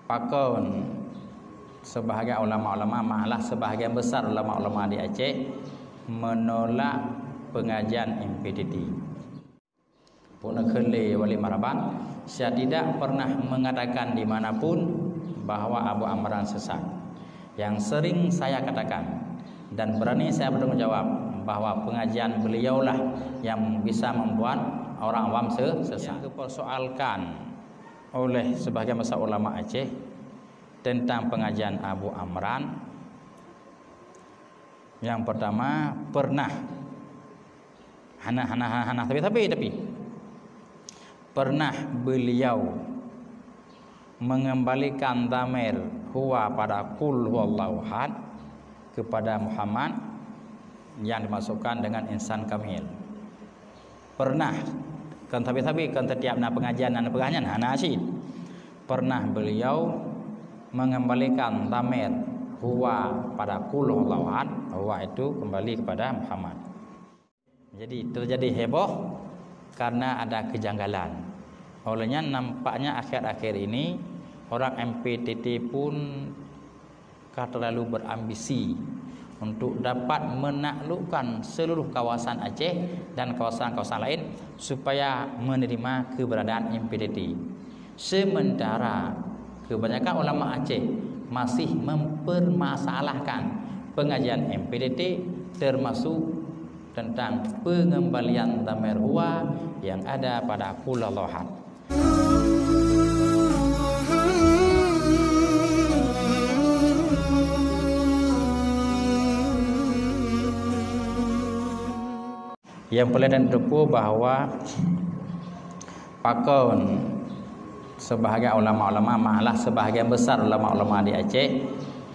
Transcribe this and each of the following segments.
pakon sebahagian ulama-ulama, malah sebahagian besar ulama-ulama di Aceh menolak pengajian MPTT. Puna Kheli Wali Marhaban, saya tidak pernah mengatakan dimanapun bahawa Abu Amran sesat. Yang sering saya katakan dan berani saya bertanggung jawab bahawa pengajian beliaulah yang bisa membuat orang awam sesat. Yang dipersoalkan oleh sebahagian besar ulama Aceh tentang pengajian Abu Amran, yang pertama, pernah tapi pernah beliau mengembalikan dhamir huwa pada qul huwallahu ahad kepada Muhammad yang dimasukkan dengan insan kamil. Pernah kan tapi kan setiap pengajian asyid pernah beliau mengembalikan dhamir huwa pada qul huwallahu ahad, huwa itu kembali kepada Muhammad. Jadi terjadi heboh karena ada kejanggalan. Olehnya nampaknya akhir-akhir ini orang MPTT pun terlalu berambisi untuk dapat menaklukkan seluruh kawasan Aceh dan kawasan-kawasan lain supaya menerima keberadaan MPTT. Sementara kebanyakan ulama Aceh masih mempermasalahkan pengajian MPTT, termasuk tentang pengembalian dhamir huwa yang ada pada qul huwallahu ahad. Yang boleh dan tepu bahawa pakon sebahagian ulama-ulama, malah sebahagian besar ulama-ulama di Aceh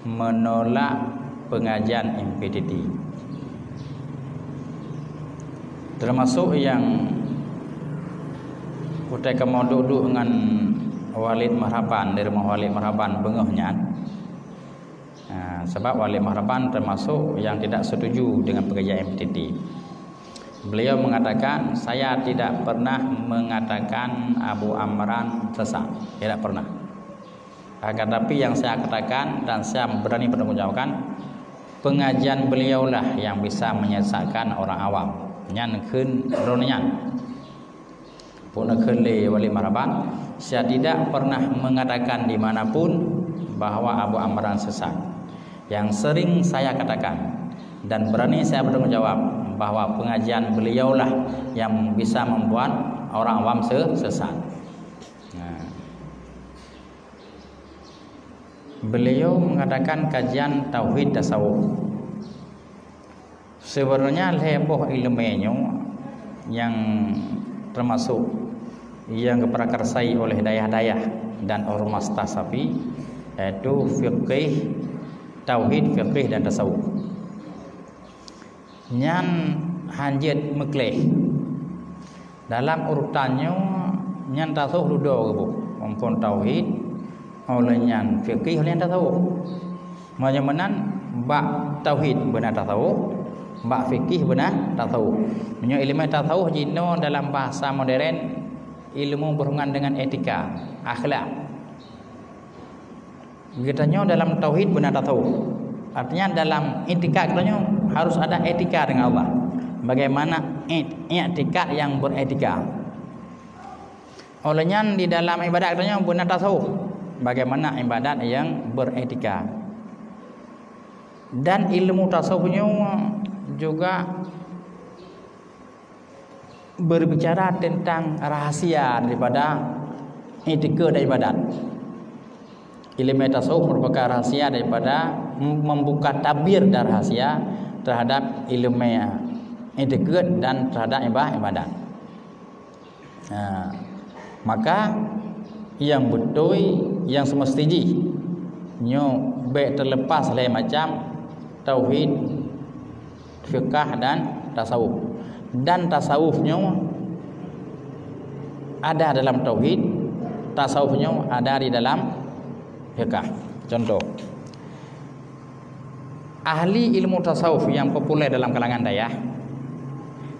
menolak pengajian MPTT. Termasuk yang ketika mau duduk dengan Walid Marhaban dari rumah Walid Marhaban bengahnya. Sebab Walid Marhaban termasuk yang tidak setuju dengan pengajian MPTT. Beliau mengatakan, saya tidak pernah mengatakan Abu Amran sesat, tidak pernah. Akan tapi yang saya katakan dan saya berani bertanggungjawabkan, pengajian beliaulah yang bisa menyesatkan orang awam. Nyan khun ronyan Puna Kheli Wali Marhaban, saya tidak pernah mengatakan dimanapun bahawa Abu Amran sesat. Yang sering saya katakan dan berani saya bertanggung jawab bahawa pengajian beliaulah yang bisa membuat orang awam sesat. Beliau mengatakan kajian tauhid tasawuf. Sebenarnya heboh ilmunya yang termasuk yang diprakarsai oleh dayah-dayah dan ormas tasafi, yaitu fiqih, tauhid, fiqih dan tasawuf. Nyan hanjit mekleh dalam urutannya nyan tasawuf ludo ke ampun tauhid oleh nyan fiqih oleh tasawuf. Macam bak tauhid benar tasawuf, bak fikih benar tasawuf. Punya ilmu tasawuf jino dalam bahasa modern ilmu berhubungan dengan etika, akhlak. Katanya dalam tauhid benar tasawuf. Artinya dalam etika katanya harus ada etika dengan Allah. Bagaimana etika yang beretika. Olehnya di dalam ibadat katanya benar tasawuf. Bagaimana ibadat yang beretika. Dan ilmu tasawufnya juga berbicara tentang rahasia daripada etika dan ibadat. Ilmu tasawuf merupakan rahasia daripada membuka tabir dan rahasia terhadap ilmu etika dan terhadap ibadat. Maka yang betul, yang semestinya nyo baik terlepas dari macam tauhid, fiqh dan tasawuf. Dan tasawufnya ada dalam tauhid, tasawufnya ada di dalam fiqh. Contoh, ahli ilmu tasawuf yang populer dalam kalangan dayah,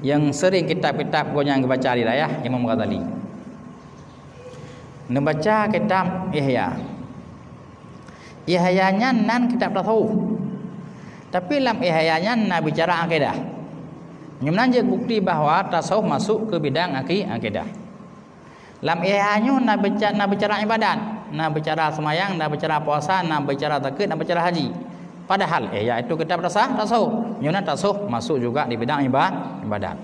yang sering kitab-kitab yang dibaca di dayah, Imam Ghazali. Membaca kitab Ihya ihayanya nan kitab tasawuf. Tapi dalam ihayanya nak bicara akidah. Nyumnan je bukti bahawa tasawuf masuk ke bidang akidah. Dalam ihayanya nak bicara ibadat, nak bicara semayang, nak bicara puasa, nak bicara zakat, nak bicara haji. Padahal ihya itu kitab tasawuf. Nyumnan tasawuf masuk juga di bidang ibadat.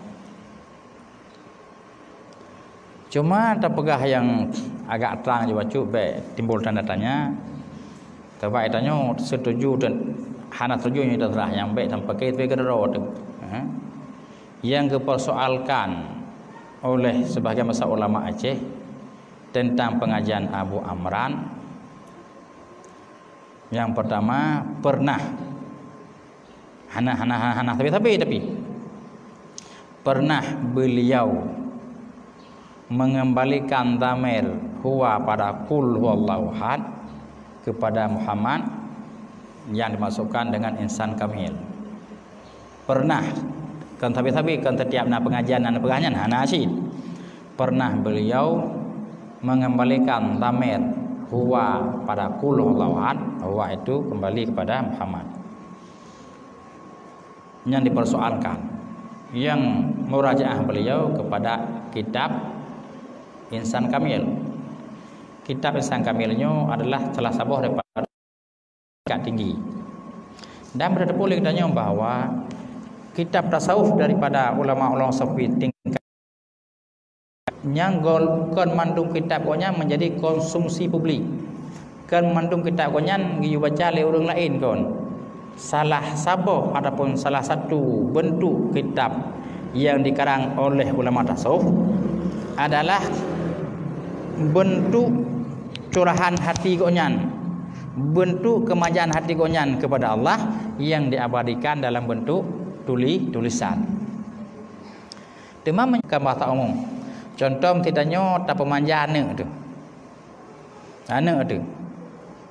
Cuma terpegah yang agak terang je baca timbul tanda tanya. Terbaik tanya setuju dan hana setuju yang terserah yang baik tanpa kait berkedera tu. Yang dipersoalkan oleh sebahagian besar ulama Aceh tentang pengajian Abu Amran. Yang pertama, pernah hana tapi pernah beliau mengembalikan dhamir huwa pada kul huwallahu ahad kepada Muhammad yang dimasukkan dengan insan kamil. Pernah kan tapi kan setiap pengajian hana asyid pernah beliau mengembalikan dhamir huwa pada kul huwallahu ahad, huwa itu kembali kepada Muhammad. Yang dipersoalkan yang murajaah beliau kepada kitab Insan Kamil. Kitab Insan Kamilnya adalah salah satu daripada tingkat tinggi. Dan berada boleh katanya bahawa kitab tasawuf daripada ulama-ulama sufi tingkat yang kon mandung kitab konya menjadi konsumsi publik. Kan mandung kitab konya dibaca oleh orang lain kon. Salah satu ataupun salah satu bentuk kitab yang dikarang oleh ulama tasawuf adalah bentuk curahan hati gonyan, bentuk kemajaan hati gonyan kepada Allah yang diabadikan dalam bentuk tulisan. Demam menyebutkan bahasa umum. Contoh ditanya tak pemanja anak tu. Anak tu.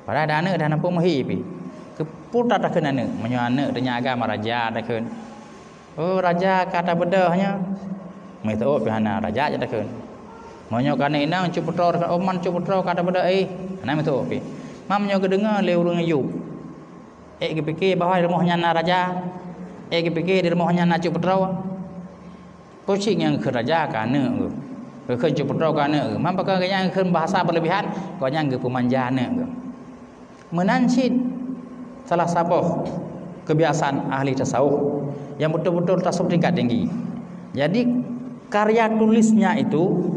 Padahal ada anak dah nampak mahir pi. Keputar tak kena anak, menyo anak tanya agama raja dah kan. Oh raja kata bedahnya. Mai tahu pihana raja je dah kan. Monyo kana inang cuputra dekat oman cuputra kata beda ana metu pi. Mamnyo kedengar le urang ayu. Fikir bahawa rumahnya na raja. Fikir di rumahnya na cuputra. Posing yang ke raja kana ke cuputra kana. Mam pakar yang ke bahasa berlebihan kau yang ke pemanjana ke. Menansid salah satu kebiasaan ahli tasawuf yang betul-betul tasawuf tingkat tinggi. Jadi karya tulisnya itu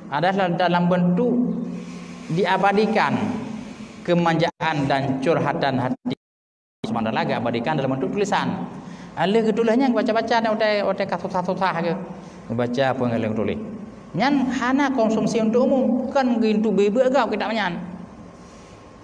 adalah dalam bentuk diabadikan kemanjaan dan curhatan hati. Sementara lagi abadikan dalam bentuk tulisan. Ada ketulisnya baca-baca dan udah kasus-kasus ke baca apa yang tulis. Nyan hana konsumsi untuk umum kan gitu bebe agak kita menyan.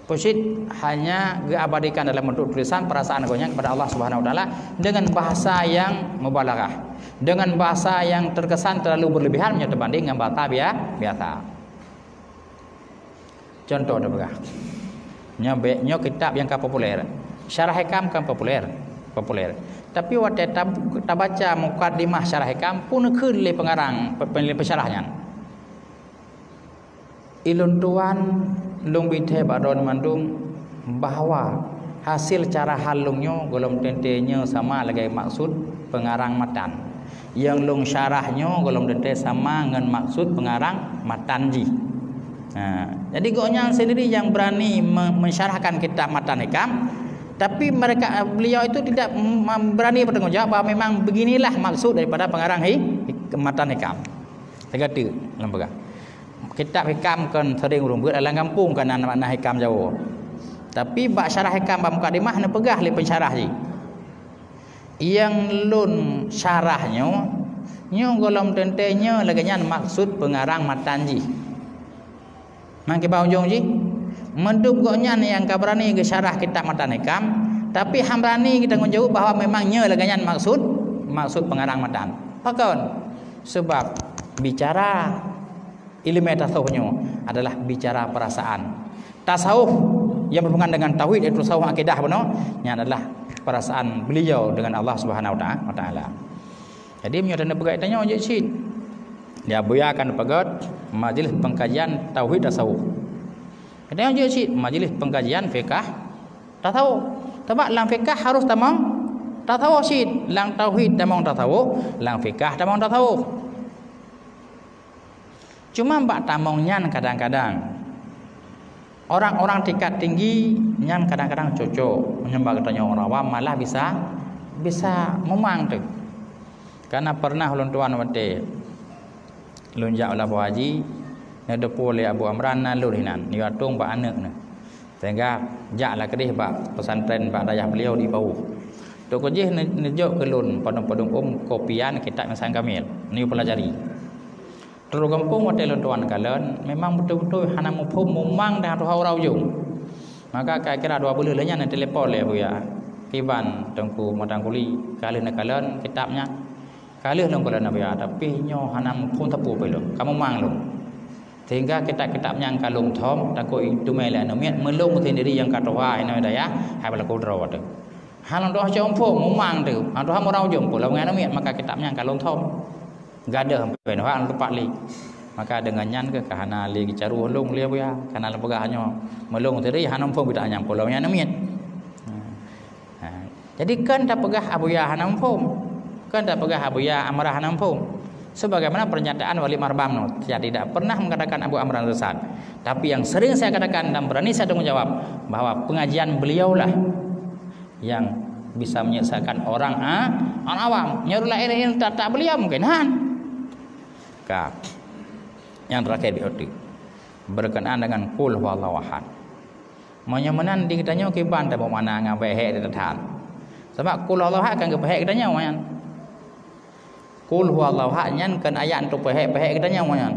Posit hanya diabadikan dalam bentuk tulisan perasaan gonya kepada Allah Subhanahu wa taala dengan bahasa yang mubalaghah. Dengan bahasa yang terkesan terlalu berlebihan berbanding dengan bahasa biasa. Contoh dah begah. Nyo kitab yang populer. Syarah Hikam kan populer. Tapi waktu kita baca mukadimah Syarah Hikam pun keun le pengarang pensyarahnya. Ilun tuan lung bithe badon mandung bahawa hasil cara halungnya golong tentenya sama lagi maksud pengarang matan. Yang lung syarahnya golong dente sama dengan maksud pengarang matanji. Jadi goknya sendiri yang berani mensyarahkan kitab Matan Hikam, tapi beliau itu tidak berani bertanggungjawab bahawa memang beginilah maksud daripada pengarang Matan Hikam. Saya kata lembaga kitab Hikam kan sering rumbut dalam kampung kan anak-anak Hikam Jawa. Tapi bak syarah Hikam bak mukadimah ne pegah le pensyarah ji. Yang lun syarahnya nyo golom tentenya laganya maksud pengarang matanji. Mang ke baujung ji menduk goknya yang kabrani ke syarah kitab Matan Hikam, tapi hambrani kita menjawab bahawa memangnya laganya maksud pengarang matan. Pakon sebab bicara ilmu tasawufnya adalah bicara perasaan. Tasawuf yang berhubungan dengan tauhid itu tasawuf akidah benar, nya adalah perasaan beliau dengan Allah Subhanahu wa taala. Jadi menyatakan berkaitannya ojek syid. Dia buyakan pegat majlis pengkajian tauhid tasawuf. Kadang ojek syid majlis pengkajian fiqh tak tahu. Sebab lang fikah harus tamang tak tahu syid, lang tauhid tamang tak tahu, lang fikah tamang tak tahu. Cuma mbak tamang nyan kadang-kadang orang-orang tingkat tinggi nyan kadang-kadang cocok menyembah katanya orang awam malah bisa memang tu. Karena pernah ulun tuan wate lunjak ulah haji na depo le Abu Amran na lur hinan ni atung ba anak na. Sehingga jaklah kedih ba pesantren ba dayah beliau di bawah. Tok kejih nejuk ke lun padung kopian kitab Sang Kamil ni pelajari. Terus kampung wate lun tuan kalen memang betul-betul hana muphum memang dah tu haurau jung. Maka kira 2 bulan lenya na telepon le buya. Kiban tengku matangkuli kalen kitabnya kalih long kala nabi tapi nyo hanam pun tapu belum kamu manglung sehingga kitab-kitab yang kalung thom takut itu mele nomiat melung sendiri yang katawa ina daya hai bala kodro tu halong doh jompo memang tu andoh morau jompo law ngan nomiat maka kitabnya yang kalung thom gada sampai noh an tepat li maka dengan nyan ke kahana li caru long lia ya kana lepegah nyo melung sendiri hanam pun kita nyam pulau ngan nomiat jadi kan tak pegah abuya hanam pun kan tak pegah Abu Ya Amrah nampung sebagaimana pernyataan Wali Marbam no, saya tidak pernah mengatakan Abu Amran sesat, tapi yang sering saya katakan dan berani saya tanggung jawab bahwa pengajian beliaulah yang bisa menyesatkan orang awam nyarulah ini tak beliau mungkin yang terakhir itu berkenaan dengan qul huwallahu ahad menyemenan di kitanya kiban tak bermakna ngabai hek di tetan sebab qul huwallahu ahad kan ke hek kitanya wayan Qul huwallahu ahad nyan kan ayat untuk pehek katanya moyan.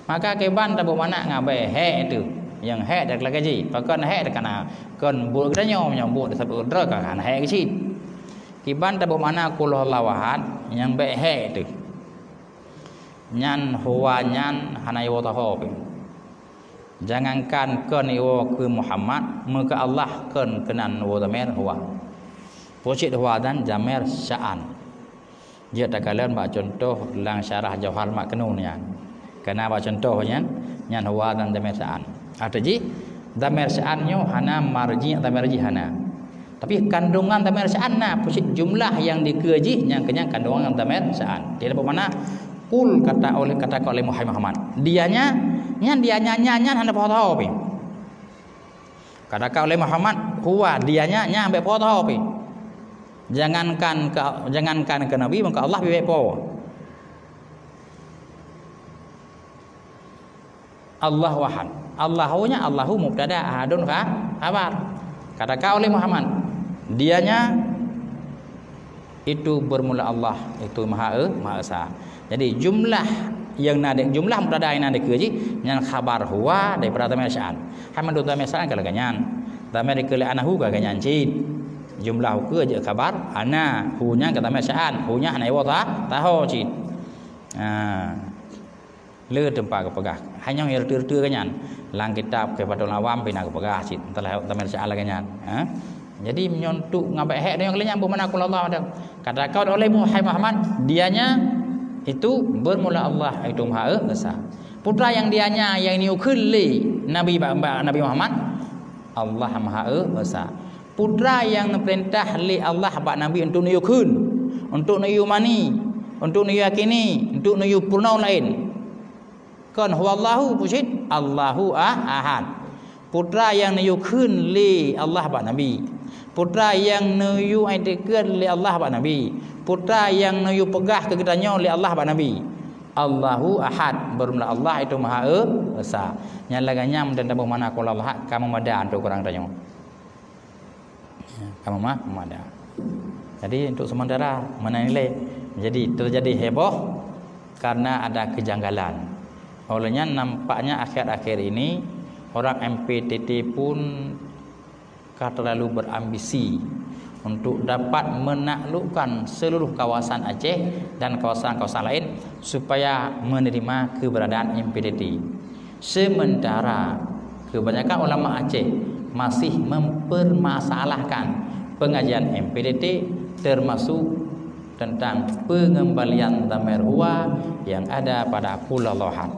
Maka keban tak bermakna ngabai hek itu. Yang hek dak lagi. Pakan hek dak kana kan bu katanya moyan bu disebut dra kan hek kecil. Kiban tak bermakna qul huwallahu ahad yang baik hek itu. Nyan huwa nyan hanai wa tahu. Jangankan kan iwo ke Muhammad maka Allah kan kenan wa tamer huwa. Pocit huwa dan jamer sya'an. Dia tak kalian buat contoh lang syarah Jauhar Maknun ya. Karena buat contohnya nyan huwa dan damir sa'an. Artinya damir sa'annya hana marji damir hana. Tapi kandungan damir sa'an na jumlah yang dikaji yang kenyang kandungan damir sa'an. Dia bermakna kul kata oleh Muhammad. Dianya hana tahu pi. Kata oleh Muhammad huwa dianya ambek tahu pi. Jangankan ke Nabi maka Allah bibi po. Allah wahad. Allahunya Allahu mubtada ahadun khabar. Katakan oleh Muhammad dianya itu bermula Allah itu Maha Esa. Jadi jumlah yang nadek jumlah mubtada yang nadek keji yang khabar huwa daripada damir sya'an. Hamadu damir sya'an kalau ganyan. Damir ke anahu ka ganyan cid. Jumlah ke je khabar ana hunya kata masyaan hunya ana iwa tahu cid le tempat ke pegah hanya yang tertu kanyan lang kitab ke padon awam pina ke pegah cid telah tamir syaan kanyan jadi menyontuk ngabai hek yang lenyang bermakna qul Allah ada katakan oleh Muhammad dianya itu bermula Allah itu Maha Esa putra yang dianya yang niukuli Nabi Muhammad Allah Maha Esa putra yang perintah li Allah bak Nabi untuk nuyukun, untuk nuyumani, untuk nuyakini, untuk nuyupurnaun lain. Kan huwallahu pusit Allahu ahad. Putra yang nuyukun li Allah bak Nabi. Putra yang nuyu aitikan li Allah bak Nabi. Putra yang nuyu pegah ke kitanya li Allah bak Nabi. Allahu ahad bermula Allah itu Maha Esa. Nyalaganya dan tambah mana qul Allah kamu madan untuk kurang tanya. Kamu ada. Jadi untuk sementara menilai jadi terjadi heboh karena ada kejanggalan. Olehnya nampaknya akhir-akhir ini orang MPTT pun terlalu berambisi untuk dapat menaklukkan seluruh kawasan Aceh dan kawasan-kawasan lain supaya menerima keberadaan MPTT. Sementara kebanyakan ulama Aceh masih mempermasalahkan pengajian MPTT termasuk tentang pengembalian damir huwa yang ada pada qul huwallahu ahad.